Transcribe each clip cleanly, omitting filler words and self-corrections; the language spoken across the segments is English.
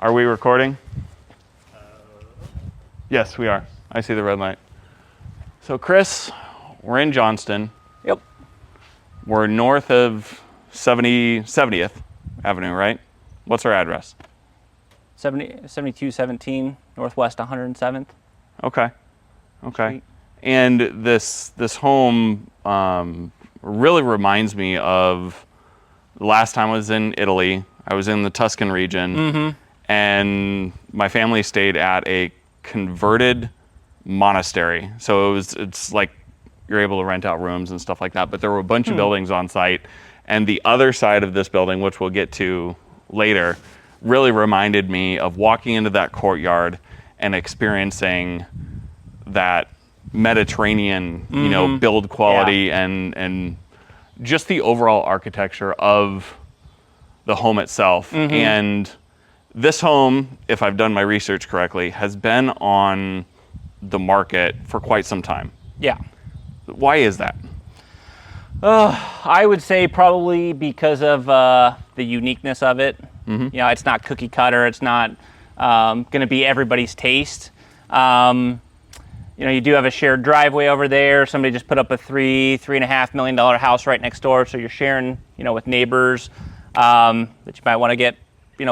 Are we recording? Yes, we are. I see the red light. So Chris, we're in Johnston. Yep. We're north of 70th Avenue, right? What's our address? 7217 Northwest 107th. Okay. Street. And this home really reminds me of the last time I was in Italy. I was in the Tuscan region, and my family stayed at a converted monastery. So it's like you're able to rent out rooms and stuff like that, but there were a bunch of buildings on site, and the other side of this building, which we'll get to later, really reminded me of walking into that courtyard and experiencing that Mediterranean, build quality and just the overall architecture of the home itself. And this home, if I've done my research correctly, has been on the market for quite some time. Yeah. Why is that? I would say probably because of the uniqueness of it. It's not cookie cutter. It's not going to be everybody's taste. You do have a shared driveway over there. Somebody just put up a $3.5 million house right next door. So you're sharing, with neighbors that you might want to get,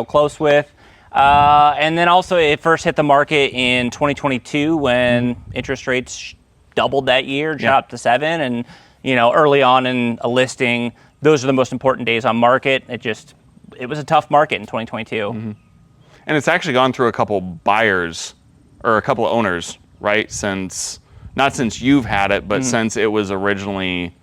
close with. And then also it first hit the market in 2022 when interest rates doubled that year, shot up to 7. And, early on in a listing, those are the most important days on market. It was a tough market in 2022. And it's actually gone through a couple buyers or a couple of owners, right? Not since you've had it, but since it was originally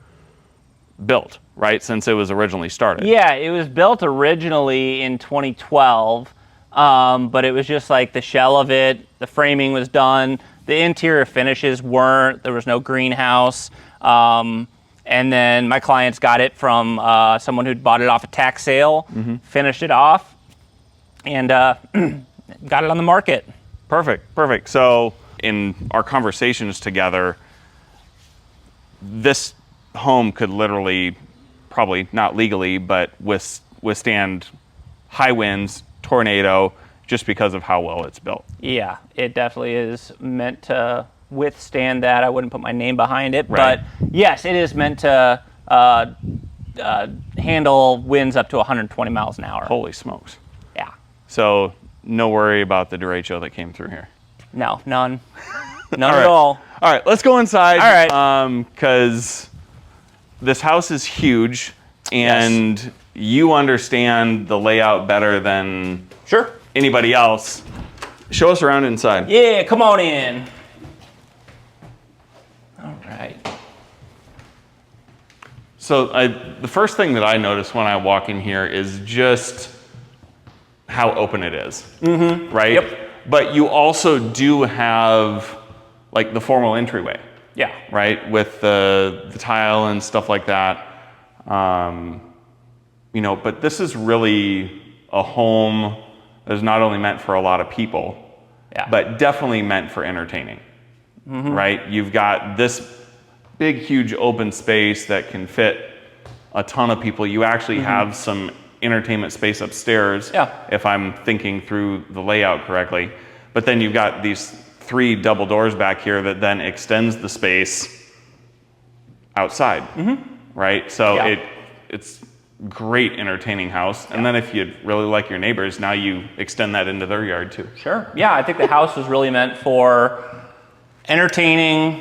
built, right? Since it was originally started. Yeah, it was built originally in 2012, but it was just like the shell of it, the framing was done, the interior finishes weren't, there was no greenhouse. And then my clients got it from someone who'd bought it off a tax sale, finished it off, and got it on the market. Perfect. So in our conversations together, this home could literally, probably not legally, but withstand high winds, tornado, just because of how well it's built. Yeah, it definitely is meant to withstand that. I wouldn't put my name behind it, right. But yes, it is meant to handle winds up to 120 miles an hour. Holy smokes. Yeah. So no worry about the derecho that came through here. No, none. None at all. All right, let's go inside. All right. Because this house is huge, and you understand the layout better than anybody else. Show us around inside. Yeah, come on in. All right. So the first thing that I notice when I walk in here is just how open it is, right? Yep. But you also do have like the formal entryway. Yeah. Right, with the tile and stuff like that. But this is really a home that is not only meant for a lot of people, but definitely meant for entertaining. Right? You've got this big, huge open space that can fit a ton of people. You actually have some entertainment space upstairs, if I'm thinking through the layout correctly. But then you've got these 3 double doors back here that then extends the space outside, right? So it's great entertaining house. And then if you really like your neighbors, now you extend that into their yard too. Sure. Yeah, I think the house was really meant for entertaining,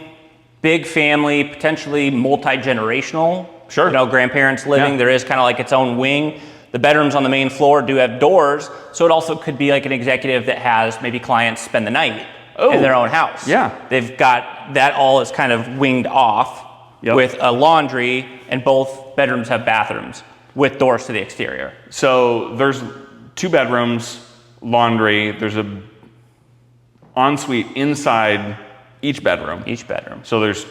big family, potentially multi-generational. Sure. Grandparents living. There is kind of like its own wing. The bedrooms on the main floor do have doors, so it also could be like an executive that has maybe clients spend the night in their own house. Yeah. They've got that all is kind of winged off with a laundry, and both bedrooms have bathrooms with doors to the exterior. So there's 2 bedrooms, laundry, there's a ensuite inside each bedroom. So there's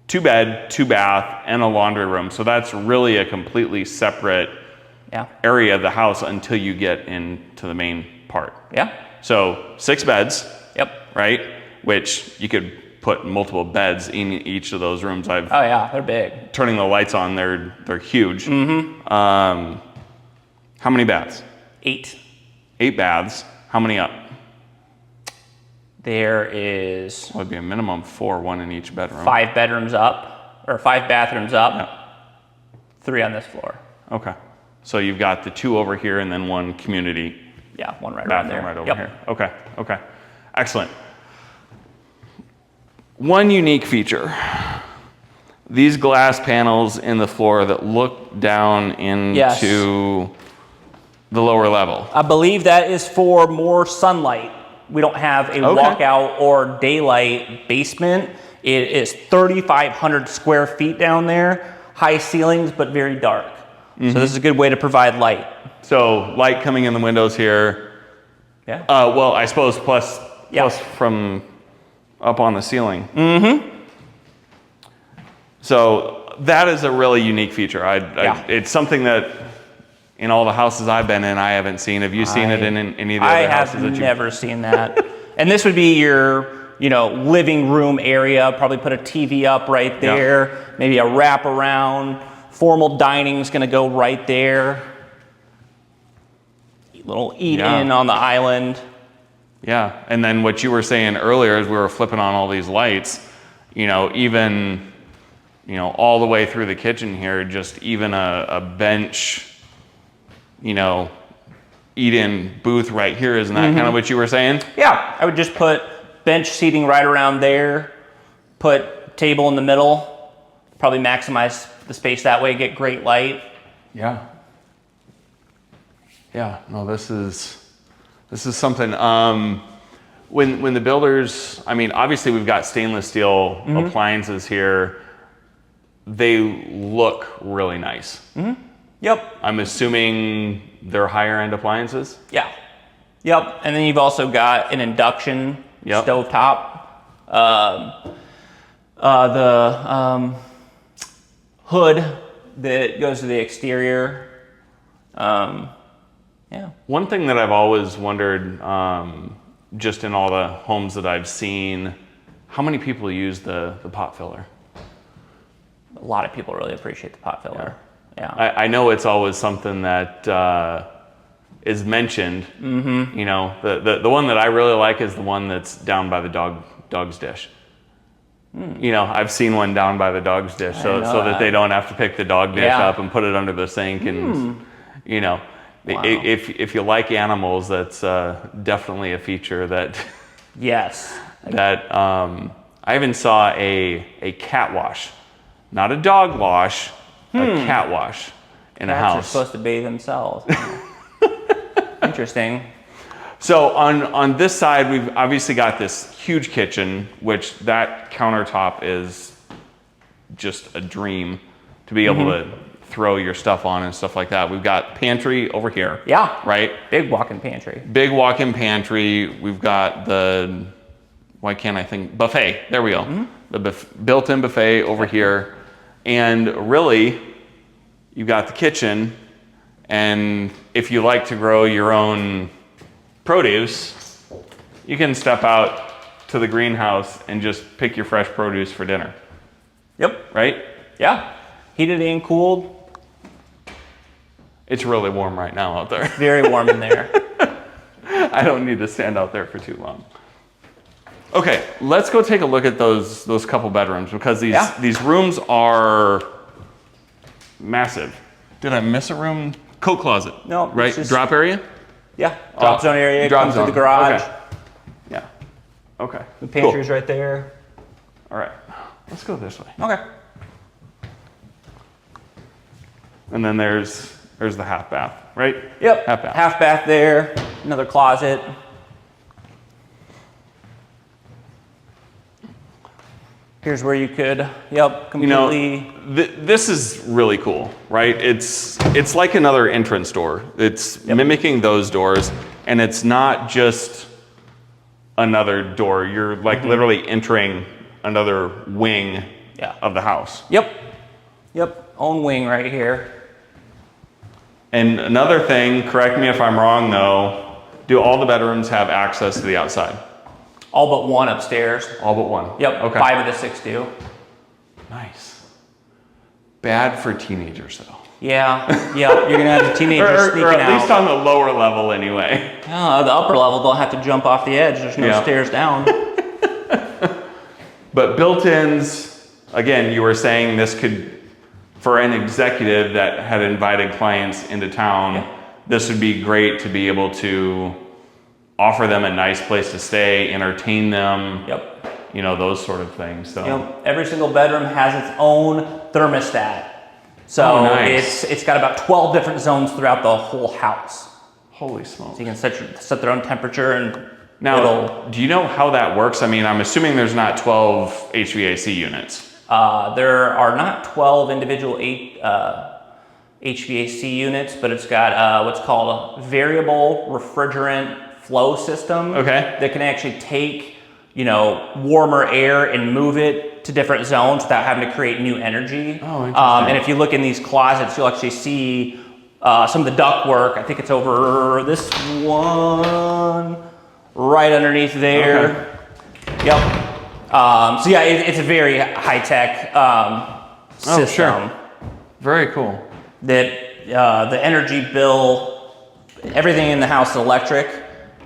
2 bed, 2 bath, and a laundry room. So that's really a completely separate area of the house until you get into the main part. Yeah. So 6 beds. Yep. Right? Which you could put multiple beds in each of those rooms. They're big. Turning the lights on, they're huge. How many baths? 8. 8 baths. How many up? There is Would be a minimum 4, 1 in each bedroom. 5 bedrooms up, or 5 bathrooms up, Yep. 3 on this floor. Okay. So you've got the 2 over here and then 1 community Yeah, one right around bathroom there. right over Yep. here. Okay, okay. Excellent. One unique feature. These glass panels in the floor that look down into the lower level. I believe that is for more sunlight. We don't have a walkout or daylight basement. It is 3,500 square feet down there, high ceilings, but very dark. So this is a good way to provide light. So light coming in the windows here. Yeah. Well, I suppose plus from up on the ceiling. So that is a really unique feature. It's something that in all the houses I've been in, I haven't seen. Have you seen it in any of the other houses? I have never seen that. And this would be your, living room area. Probably put a TV up right there. Maybe a wraparound. Formal dining is going to go right there. Little eat-in on the island. Yeah, and then what you were saying earlier as we were flipping on all these lights, even, all the way through the kitchen here, just even a bench, eat-in booth right here. Isn't that kind of what you were saying? Yeah, I would just put bench seating right around there, put table in the middle, probably maximize the space that way, get great light. Yeah. Yeah, no, this is something. When the builders, obviously we've got stainless steel appliances here. They look really nice. Yep. I'm assuming they're higher end appliances? Yeah. Yep. And then you've also got an induction stove top. The hood that goes to the exterior. One thing that I've always wondered, just in all the homes that I've seen, how many people use the pot filler? A lot of people really appreciate the pot filler. Yeah. I know it's always something that is mentioned. The one that I really like is the one that's down by the dog's dish. I've seen one down by the dog's dish, so that they don't have to pick the dog dish up and put it under the sink, and if you like animals, that's definitely a feature that. Yes. That I even saw a cat wash, not a dog wash, a cat wash in a house. Cats are supposed to bathe themselves. Interesting. So on this side, we've obviously got this huge kitchen, which that countertop is just a dream to be able to throw your stuff on and stuff like that. We've got pantry over here. Yeah. Right? Big walk-in pantry. Big walk-in pantry. We've got the, why can't I think, buffet. There we go. The built-in buffet over here. And really, you've got the kitchen. And if you like to grow your own produce, you can step out to the greenhouse and just pick your fresh produce for dinner. Yep. Right? Yeah. Heated and cooled. It's really warm right now out there. Very warm in there. I don't need to stand out there for too long. Okay, let's go take a look at those couple bedrooms, because these rooms are massive. Did I miss a room? Coat closet. No. Right? Drop area? Yeah. Drop zone area. Drop comes zone. through the garage. Okay. Yeah. Okay. The pantry's right there. All right. Let's go this way. Okay. And then there's the half bath, right? Yep. Half bath. Half bath there. Another closet. Here's where you could, completely. This is really cool, right? It's like another entrance door. It's mimicking those doors, and it's not just another door. You're like literally entering another wing of the house. Yep. Own wing right here. And another thing, correct me if I'm wrong though, do all the bedrooms have access to the outside? All but one upstairs. All but one? Yep. Okay. 5 of the 6 do. Nice. Bad for teenagers though. Yeah, you're gonna have the teenagers sneaking or out. at least on the lower level anyway. Oh, the upper level don't have to jump off the edge. There's no stairs down. But built-ins, again, you were saying this could, for an executive that had invited clients into town, this would be great to be able to offer them a nice place to stay, entertain them. You know, those sort of things. So you know, every single bedroom has its own thermostat. So nice. it's got about 12 different zones throughout the whole house. Holy smokes. So you can set their own temperature and now, do you know how that works? I mean, I'm assuming there's not 12 HVAC units. There are not 12 individual HVAC units, but it's got what's called a variable refrigerant flow system. That can actually take, you know, warmer air and move it to different zones without having to create new energy. Oh, interesting. And if you look in these closets, you'll actually see some of the duct work. I think it's over this one, right underneath there. So yeah, it's a very high-tech system. Sure. Very cool. That the energy bill, everything in the house is electric,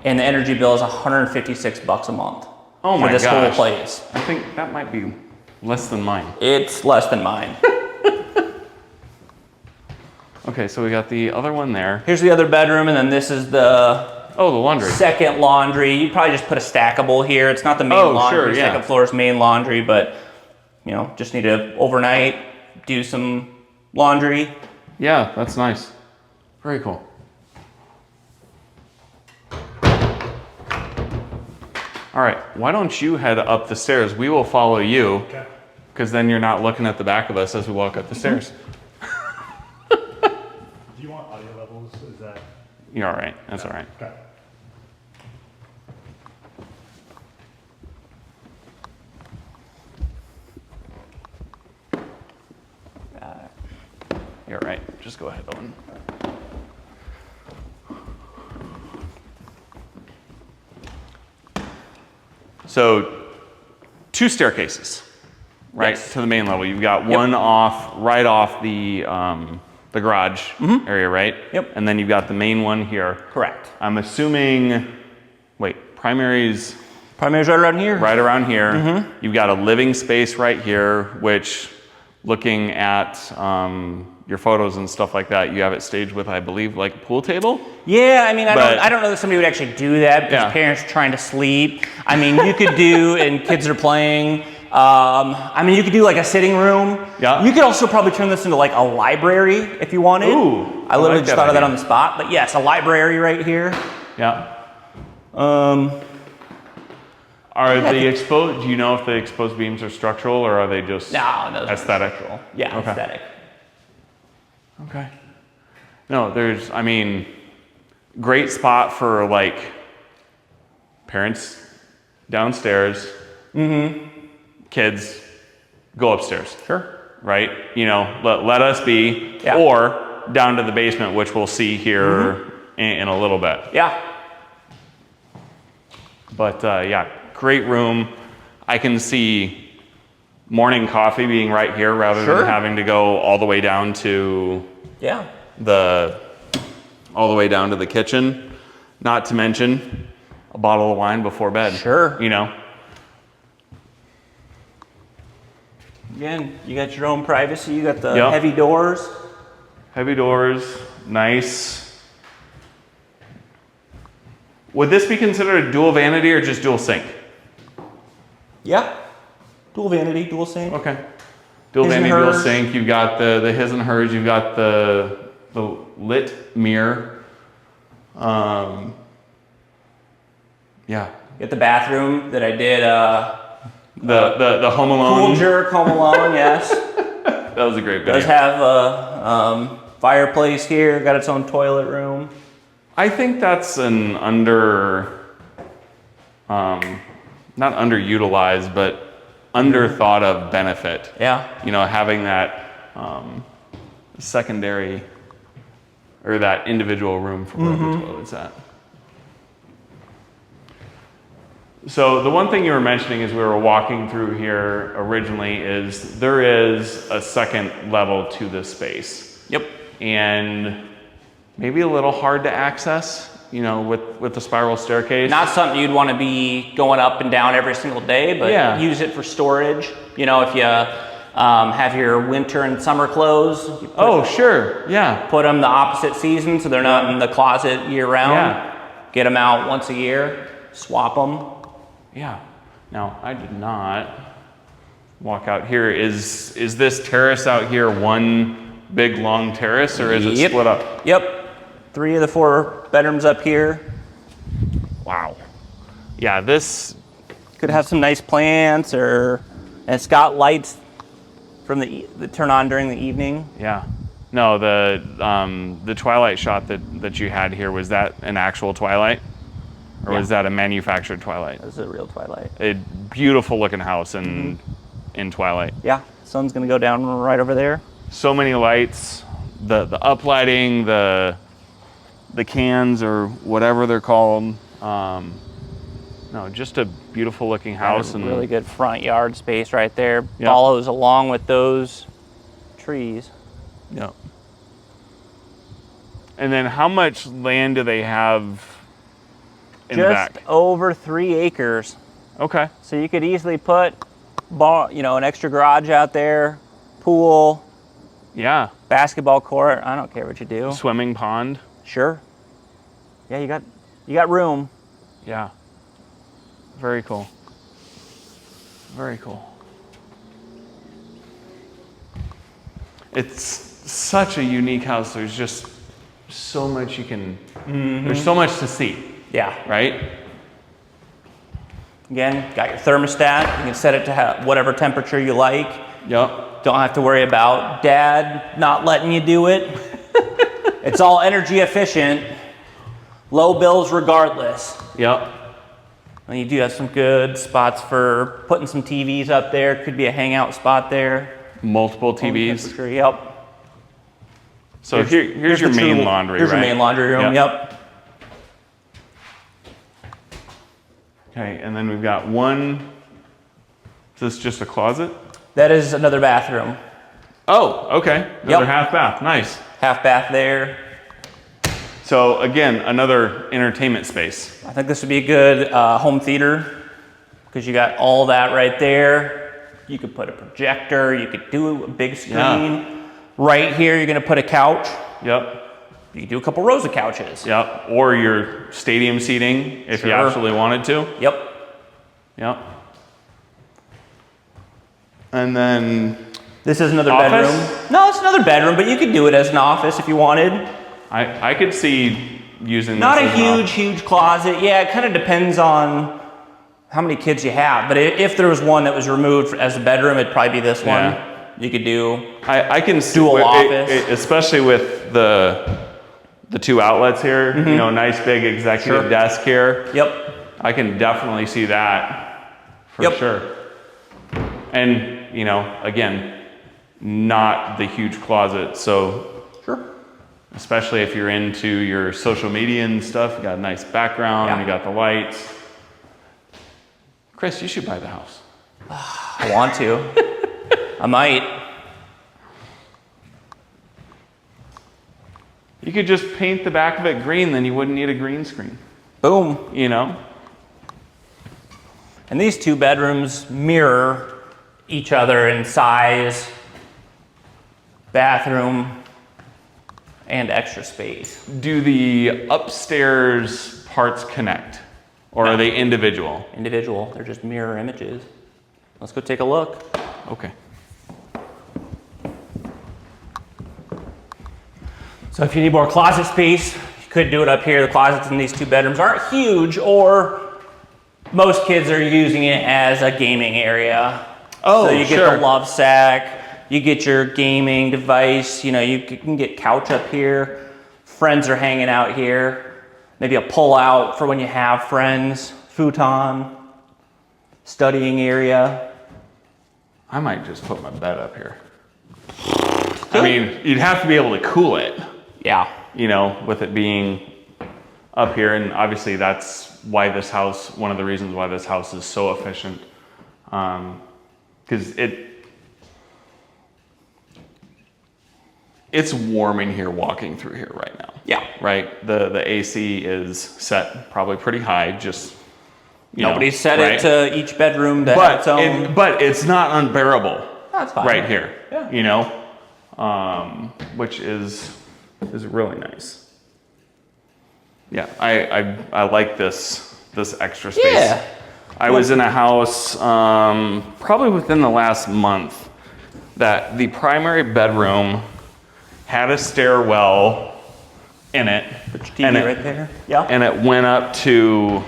and the energy bill is $156 a month. Oh my for this whole place. I think that might be less than mine. It's less than mine. Okay, so we got the other one there. Here's the other bedroom, and then this is the the laundry. Second laundry. You probably just put a stackable here. It's not the main laundry. Sure, yeah. Second floor is main laundry, but you know, just need to overnight do some laundry. Yeah, that's nice. Very cool. All right, why don't you head up the stairs? We will follow you, because then you're not looking at the back of us as we walk up the stairs. Do you want audio levels? Is that? You're all right. That's all right. Okay. You're all right. Just go ahead, Owen. So, 2 staircases, right, to the main level. You've got one right off the garage area, right? Yep. And then you've got the main one here. Correct. I'm assuming, primary's Primary's right around here. right around here. You've got a living space right here, which, looking at your photos and stuff like that, you have it staged with, I believe, like a pool table? Yeah, I mean, I don't know that somebody would actually do that because parents are trying to sleep. I mean, you could do, and kids are playing. I mean, you could do like a sitting room. Yeah. You could also probably turn this into like a library if you wanted. Ooh, I literally like just that thought of that idea. on the spot. But yes, a library right here. Yeah. Are the exposed? Do you know if the exposed beams are structural or are they just No, aesthetic? Yeah, Okay. aesthetic. Okay. No, great spot for like parents downstairs. Kids go upstairs. Sure. Right? You know, let us be, or down to the basement, which we'll see here in a little bit. Yeah. But yeah, great room. I can see morning coffee being right here rather than having to go all the way down to the kitchen. Not to mention a bottle of wine before bed. Sure. You know. Again, you got your own privacy. You got the Yep. heavy doors. Heavy doors, nice. Would this be considered a dual vanity or just dual sink? Yeah. Dual vanity, dual sink. Okay. Dual His and vanity, dual hers. sink. You've got the his and hers. You've got the lit mirror. Yeah. Get the bathroom that I did. The Home Alone. Cool Jerk Home Alone, yes. That was a great video. Does have a fireplace here. Got its own toilet room. I think that's an not underutilized, but underthought of benefit. Yeah. You know, having that secondary or that individual room for where the toilet's at. So the one thing you were mentioning as we were walking through here originally is there is a second level to this space. Yep. and maybe a little hard to access, you know, with the spiral staircase. Not something you'd want to be going up and down every single day, but use it for storage. You know, if you have your winter and summer clothes. Sure, yeah. Put them the opposite season so they're not in the closet year round. Yeah. Get them out once a year, swap them. Yeah. Now, I did not walk out here. Is this terrace out here one big long terrace, or is it split up? Yep. 3 of the 4 bedrooms up here. Wow. Yeah, this could have some nice plants, and it's got lights from that turn on during the evening. Yeah. No, the twilight shot that you had here, was that an actual twilight? Or was that a manufactured twilight? This is a real twilight. A beautiful looking house in twilight. Yeah, sun's gonna go down right over there. So many lights, the uplighting, the cans or whatever they're called. No, just a beautiful looking house. And really good front yard space right there. Yep. Follows along with those trees. Yeah. And then how much land do they have in the back? Just over 3 acres. Okay. So you could easily put, an extra garage out there, pool, Yeah. basketball court. I don't care what you do. Swimming pond. Sure. Yeah, you got room. Yeah. Very cool. Very cool. It's such a unique house. There's just so much you can, there's so much to see, Yeah. right? Again, got your thermostat. You can set it to whatever temperature you like. Yep. Don't have to worry about dad not letting you do it. It's all energy efficient. Low bills regardless. Yep. And you do have some good spots for putting some TVs up there. Could be a hangout spot there. Multiple TVs. Temperature, yep. So here's your main laundry, Here's right? your main laundry room, yep. Okay, and then we've got one, is this just a closet? That is another bathroom. Oh, okay. Another half bath, nice. Half bath there. So again, another entertainment space. I think this would be a good home theater because you got all that right there. You could put a projector, you could do a big screen. Yeah. Right here, you're gonna put a couch. Yep. You could do a couple rows of couches. Yep. Or your stadium seating if you absolutely wanted to. Yep. Yep. And then this is another office? bedroom. No, it's another bedroom, but you could do it as an office if you wanted. I could see using this Not a as huge closet. Yeah, it kind of depends on how many kids you have. But if there was one that was removed as a bedroom, it'd probably be this one. You could do. I can see dual office, especially with the 2 outlets here. You know, nice big executive desk here. Yep. I can definitely see that for sure. And you know, again, not the huge closet. So especially if you're into your social media and stuff, you got a nice background, you got the lights. Chris, you should buy the house. I want to. I might. You could just paint the back of it green, then you wouldn't need a green screen. Boom. You know? And these 2 bedrooms mirror each other in size, bathroom, and extra space. Do the upstairs parts connect? Or are they individual? Individual. They're just mirror images. Let's go take a look. Okay. So if you need more closet space, you could do it up here. The closets in these 2 bedrooms aren't huge, or most kids are using it as a gaming area. Oh, so you get the love sack, you get your gaming device, you know, you can get couch up here. Friends are hanging out here. Maybe a pull out for when you have friends, futon, studying area. I might just put my bed up here. I mean, you'd have to be able to cool it. Yeah. You know, with it being up here, and obviously that's why this house, one of the reasons why this house is so efficient. Because it's warm in here walking through here right now. Yeah. Right? The AC is set probably pretty high, just, Nobody set right? it to each bedroom to have its own. But it's not unbearable. That's fine. Right here. Yeah. Which is really nice. Yeah, I like this extra space. Yeah. I was in a house probably within the last month that the primary bedroom had a stairwell in it. Put your TV right there. Yeah. And it went up to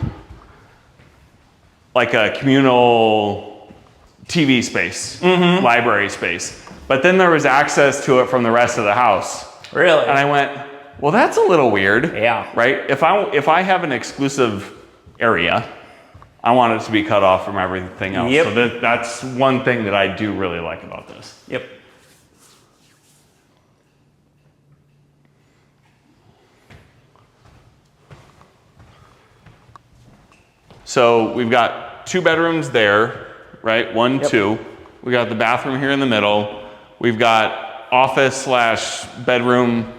like a communal TV space, library space. But then there was access to it from the rest of the house. Really? And I went, well, that's a little weird. Yeah. Right? If I have an exclusive area, I want it to be cut off from everything else. Yep. So that's one thing that I do really like about this. Yep. So we've got 2 bedrooms there, right? 1, 2. We got the bathroom here in the middle. We've got office / bedroom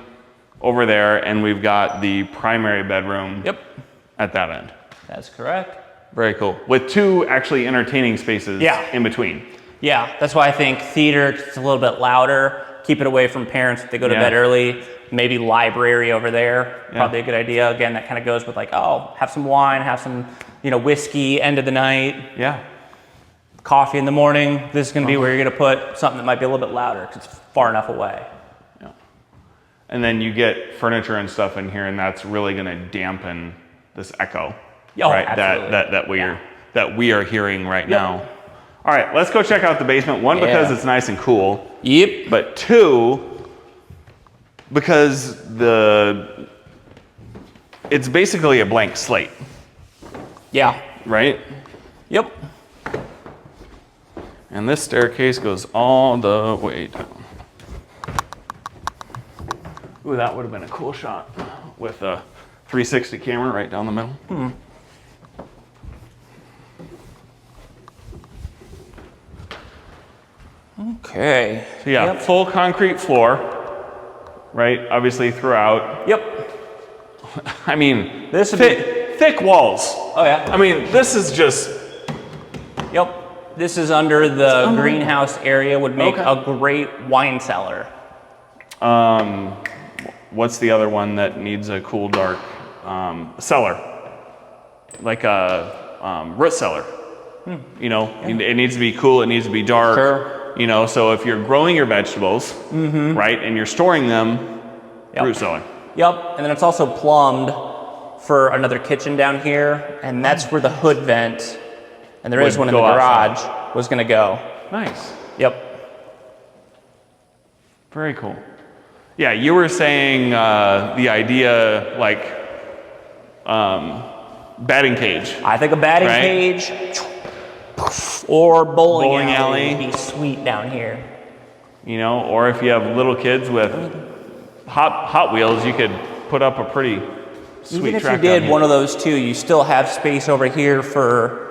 over there, and we've got the primary bedroom at that end. That's correct. Very cool. With 2 actually entertaining spaces in between. Yeah, that's why I think theater, it's a little bit louder. Keep it away from parents if they go to bed early. Maybe library over there, probably a good idea. Again, that kind of goes with like, oh, have some wine, have some, whiskey, end of the night. Yeah. Coffee in the morning. This is going to be where you're going to put something that might be a little bit louder because it's far enough away. Yeah. And then you get furniture and stuff in here, and that's really going to dampen this echo. Oh, right? absolutely. That we are hearing right now. All right, let's go check out the basement. 1, because it's nice and cool. Yep. But 2, because it's basically a blank slate. Yeah. Right? Yep. And this staircase goes all the way down. Ooh, that would have been a cool shot with a 360 camera right down the middle. Okay. So yeah, full concrete floor, right? Obviously throughout. Yep. I mean, This would thick walls. Oh yeah. I mean, this is just. Yep. This is under the greenhouse area. Would make a great wine cellar. What's the other one that needs a cool, dark cellar? Like a root cellar. It needs to be cool. It needs to be dark. Sure. So if you're growing your vegetables, right, and you're storing them, root cellar. Yep. And then it's also plumbed for another kitchen down here, and that's where the hood vent, and there is one in the garage, was going to go. Nice. Yep. Very cool. Yeah, you were saying the idea like batting cage. I think a batting cage or bowling alley would be sweet down here. Or if you have little kids with Hot Wheels, you could put up a pretty sweet Even if track you did down one of those too, you still have space over here for,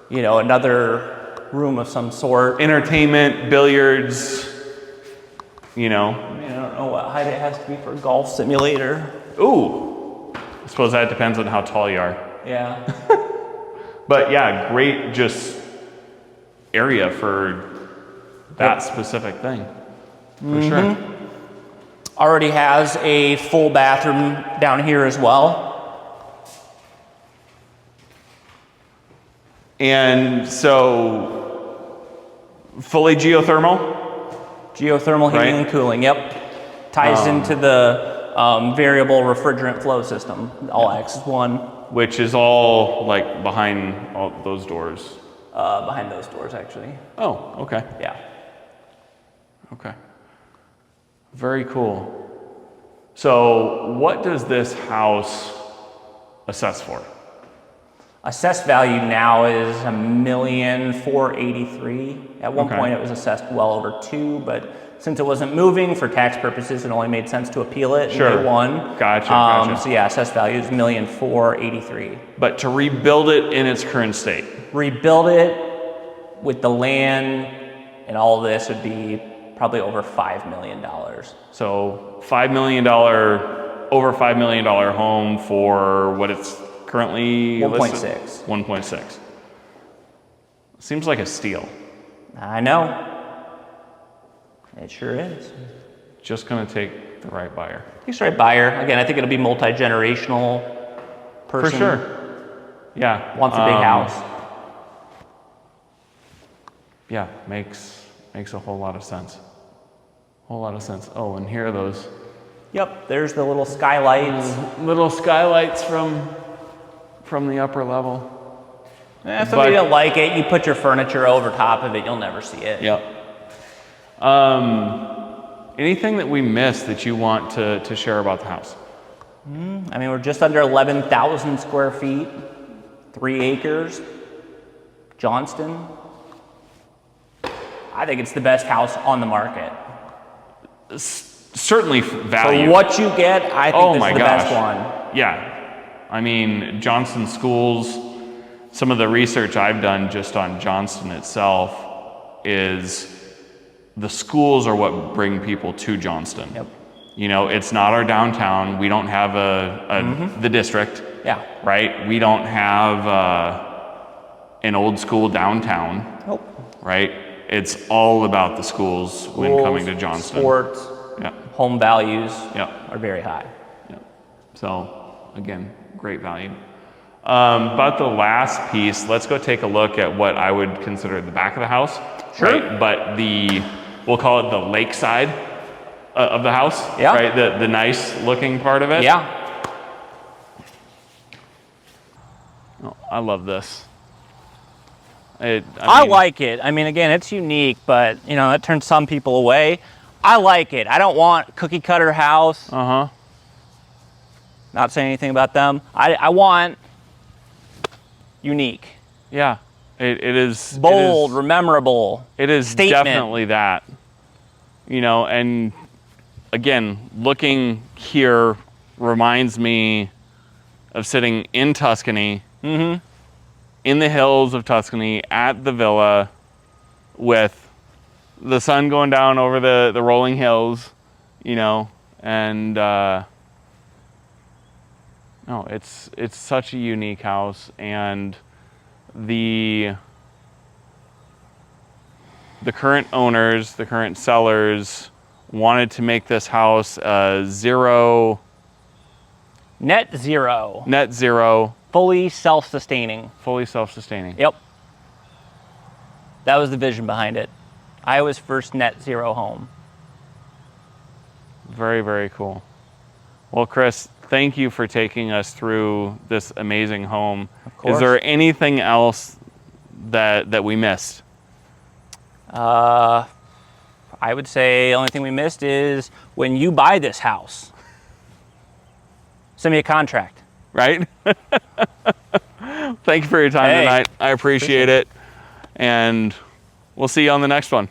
another room of some sort. Entertainment, billiards, I don't know what height it has to be for a golf simulator. Ooh, I suppose that depends on how tall you are. Yeah. But yeah, great just area for that specific thing. For sure. Already has a full bathroom down here as well. And so, fully geothermal? Geothermal heating and cooling, yep. Ties into the variable refrigerant flow system, all X is one. Which is all like behind all those doors? Behind those doors, actually. Oh, okay. Yeah. Okay. Very cool. So what does this house assess for? Assessed value now is $1,483,000. At one point it was assessed well over 2, but since it wasn't moving for tax purposes, it only made sense to appeal it. Sure. And they won. Gotcha. So yeah, assessed value is $1,483,000. But to rebuild it in its current state? Rebuild it with the land and all of this would be probably over $5 million. So $5 million, over $5 million home for what it's currently 1.6. 1.6. Seems like a steal. I know. It sure is. Just gonna take the right buyer. He's the right buyer. Again, I think it'll be multi-generational person. For sure. Yeah. Wants a big house. Yeah, makes a whole lot of sense. Whole lot of sense. Oh, and here are those Yep, there's the little skylights. little skylights from the upper level. If somebody don't like it, you put your furniture over top of it, you'll never see it. Yep. Anything that we missed that you want to share about the house? I mean, we're just under 11,000 square feet, 3 acres, Johnston. I think it's the best house on the market. Certainly value. For what you get, I think this is the best one. Yeah. I mean, Johnston schools, some of the research I've done just on Johnston itself is the schools are what bring people to Johnston. Yep. You know, it's not our downtown. We don't have the district. Yeah. Right? We don't have an old school downtown. Nope. Right? It's all about the schools when coming to Johnston. Sports, Yeah. home values Yeah. are very high. Yeah. So, again, great value. About the last piece, let's go take a look at what I would consider the back of the house. Sure. Right? But we'll call it the lake side of the house. Yeah. Right? The nice looking part of it. Yeah. Oh, I love this. I like it. I mean, again, it's unique, but you know, that turns some people away. I like it. I don't want cookie cutter house. Uh-huh. Not saying anything about them. I want unique. Yeah. It is Bold, memorable. It is statement. definitely that. You know, and again, looking here reminds me of sitting in Tuscany, in the hills of Tuscany, at the villa, with the sun going down over the rolling hills, you know, and no, it's such a unique house, and the current owners, the current sellers, wanted to make this house Net zero. net zero, Fully self-sustaining. fully self-sustaining. Yep. That was the vision behind it. Iowa's first net zero home. Very, very cool. Well, Chris, thank you for taking us through this amazing home. Of course. Is there anything else that we missed? I would say the only thing we missed is when you buy this house, send me a contract. Right? Thank you for your time tonight. I appreciate it. And we'll see you on the next one.